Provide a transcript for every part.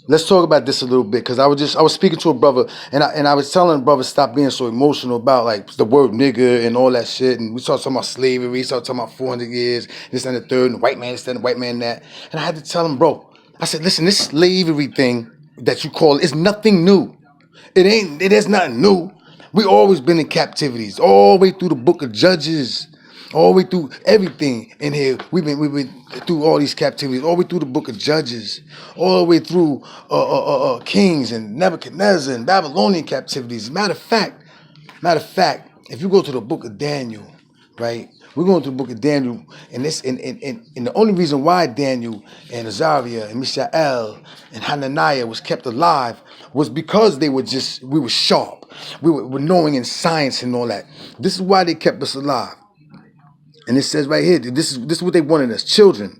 Let's talk about this a little bit because I was speaking to a brother and I was telling the brother stop being so emotional about like the word nigger and all that shit, and we started talking about slavery, we started talking about 400 years, this and the third, and the white man this and the white man that, and I had to tell him, bro, I said, listen, this slavery thing that you call is nothing new. It is nothing new. We always been in captivities all the way through the book of Judges, all the way through everything in here. We've been through all these captivities, all the way through the book of Judges, all the way through Kings and Nebuchadnezzar and Babylonian captivities. Matter of fact, if you go to the book of Daniel, right? We're going to the book of Daniel, and this and the only reason why Daniel and Azariah and Mishael and Hananiah was kept alive was because we were sharp. We were knowing in science and all that. This is why they kept us alive. And it says right here, this is what they wanted us, children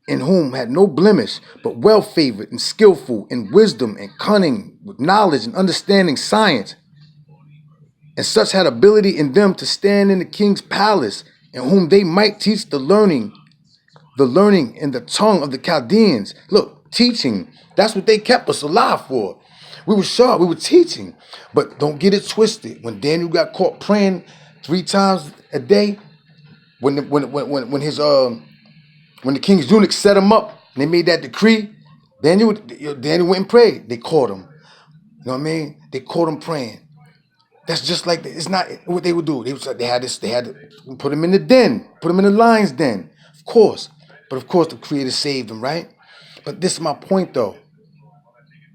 in whom had no blemish, but well favored and skillful in wisdom and cunning, with knowledge and understanding science. And such had ability in them to stand in the king's palace, in whom they might teach the learning in the tongue of the Chaldeans. Look, teaching, that's what they kept us alive for. We were sharp, we were teaching. But don't get it twisted. When Daniel got caught praying 3 times a day, when the king's eunuch set him up and they made that decree, Daniel went and prayed. They caught him. You know what I mean? They caught him praying. That's just like it's not what they would do. They had to put him in the den, put him in the lion's den, of course. But of course, the Creator saved him, right? But this is my point, though.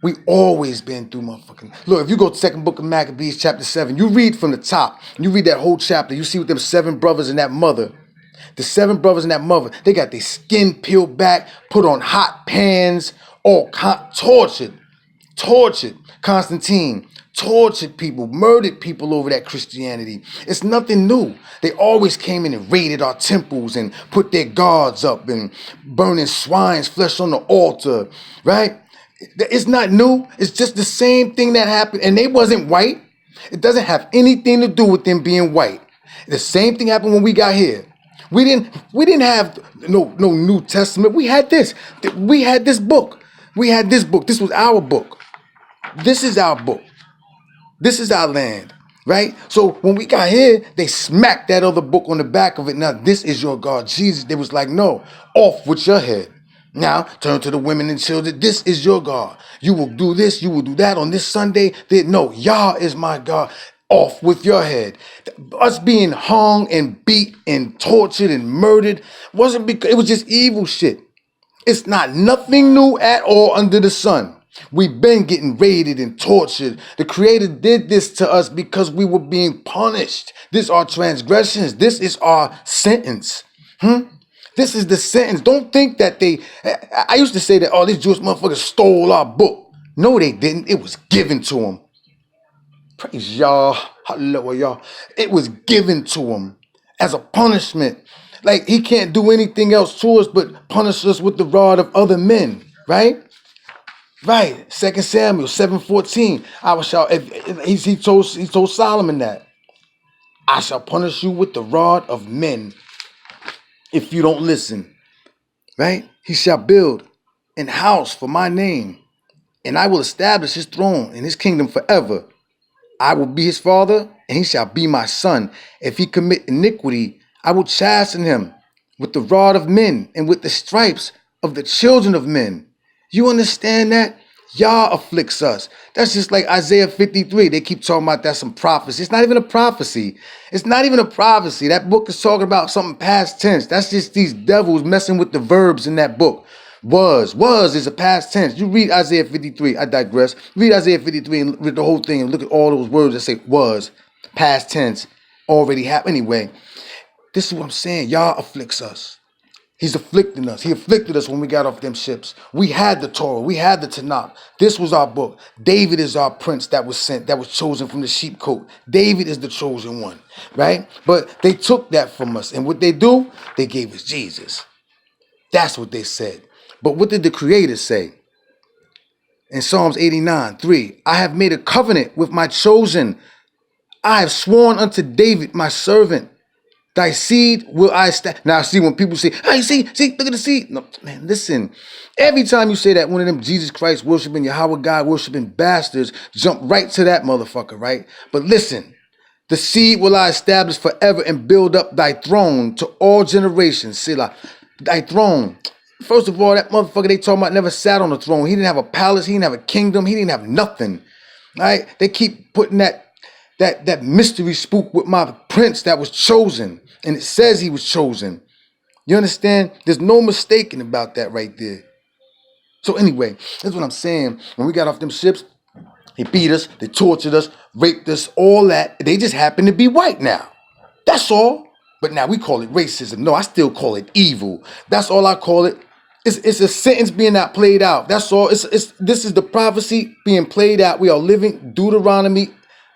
We always been through motherfucking. Look, if you go to second book of Maccabees, chapter 7, you read from the top. You read that whole chapter. You see with them 7 brothers and that mother. The 7 brothers and that mother, they got their skin peeled back, put on hot pans, all tortured. Constantine tortured people, murdered people over that Christianity. It's nothing new. They always came in and raided our temples and put their guards up and burning swine's flesh on the altar, right? It's not new. It's just the same thing that happened. And they wasn't white. It doesn't have anything to do with them being white. The same thing happened when we got here. We didn't have no New Testament. We had this. We had this book. We had this book. This was our book. This is our book. This is our land, right? So when we got here, they smacked that other book on the back of it. Now, this is your God, Jesus. They was like, no, off with your head. Now, turn to the women and children. This is your God. You will do this. You will do that on this Sunday. No, Yah is my God. Off with your head. Us being hung and beat and tortured and murdered wasn't because it was just evil shit. It's not nothing new at all under the sun. We've been getting raided and tortured. The Creator did this to us because we were being punished. This are transgressions. This is our sentence. This is the sentence. Don't think that I used to say that, oh, these Jewish motherfuckers stole our book. No, they didn't. It was given to them. Praise Yah. Hallelujah, Yah. It was given to them as a punishment. Like, he can't do anything else to us but punish us with the rod of other men, right? Right. 2 Samuel 7:14. He told Solomon that. I shall punish you with the rod of men if you don't listen. Right? He shall build an house for my name, and I will establish his throne and his kingdom forever. I will be his father, and he shall be my son. If he commit iniquity, I will chasten him with the rod of men and with the stripes of the children of men. You understand that? Yah afflicts us. That's just like Isaiah 53. They keep talking about that's some prophecy. It's not even a prophecy. It's not even a prophecy. That book is talking about something past tense. That's just these devils messing with the verbs in that book. Was is a past tense. You read Isaiah 53. I digress. Read Isaiah 53 and read the whole thing and look at all those words that say was, past tense, already happened anyway. This is what I'm saying. Yah afflicts us. He's afflicting us. He afflicted us when we got off them ships. We had the Torah. We had the Tanakh. This was our book. David is our prince that was sent, that was chosen from the sheepcote. David is the chosen one, right? But they took that from us. And what they do, they gave us Jesus. That's what they said. But what did the Creator say? In Psalms 89:3, I have made a covenant with my chosen. I have sworn unto David, my servant. Thy seed will I establish. Now, see, when people say, hey, see, look at the seed. No, man, listen. Every time you say that, one of them Jesus Christ worshiping, Yahweh God worshiping bastards jump right to that motherfucker, right? But listen, the seed will I establish forever and build up thy throne to all generations. Selah, thy throne. First of all, that motherfucker they talking about never sat on the throne. He didn't have a palace. He didn't have a kingdom. He didn't have nothing. Right? They keep putting that mystery spook with my prince that was chosen. And it says he was chosen. You understand? There's no mistaking about that right there. So anyway, that's what I'm saying. When we got off them ships, they beat us, they tortured us, raped us, all that. They just happen to be white now. That's all. But now we call it racism. No, I still call it evil. That's all I call it. It's a sentence being not played out. That's all. This is the prophecy being played out. We are living Deuteronomy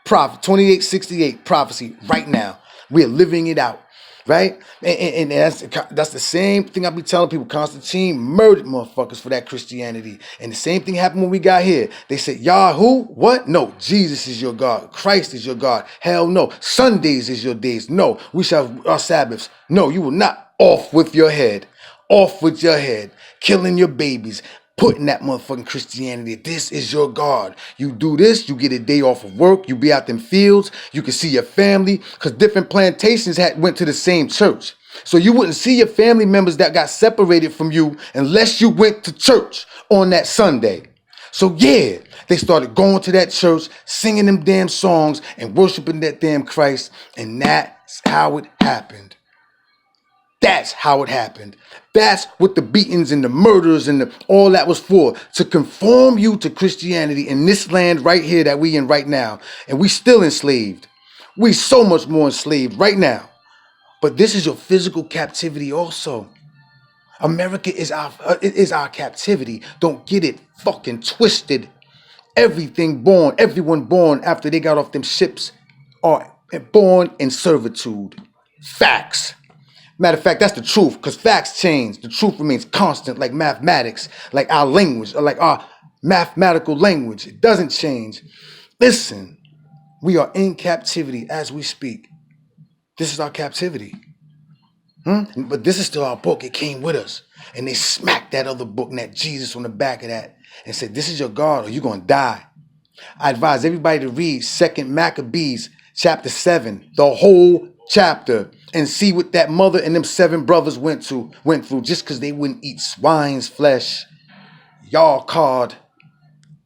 prophet 28:68 prophecy right now. We are living it out. Right? And that's the same thing I be telling people. Constantine murdered motherfuckers for that Christianity. And the same thing happened when we got here. They said, Yahoo? What? No, Jesus is your God. Christ is your God. Hell no. Sundays is your days. No, we shall have our Sabbaths. No, you will not. Off with your head. Off with your head. Killing your babies. Putting that motherfucking Christianity. This is your God. You do this, you get a day off of work, you be out them fields, you can see your family, because different plantations went to the same church. So you wouldn't see your family members that got separated from you unless you went to church on that Sunday. So yeah, they started going to that church, singing them damn songs and worshiping that damn Christ, and that's how it happened. That's how it happened. That's what the beatings and the murders and all that was for. To conform you to Christianity in this land right here that we in right now. And we still enslaved. We so much more enslaved right now. But this is your physical captivity also. America is our captivity. Don't get it fucking twisted. Everyone born after they got off them ships are born in servitude. Facts. Matter of fact, that's the truth, because facts change. The truth remains constant, like mathematics, like our language, or like our mathematical language. It doesn't change. Listen, we are in captivity as we speak. This is our captivity. But this is still our book. It came with us. And they smacked that other book and that Jesus on the back of that and said, this is your God or you're going to die. I advise everybody to read 2 Maccabees chapter 7, the whole chapter, and see what that mother and them 7 brothers went through just because they wouldn't eat swine's flesh. Y'all card.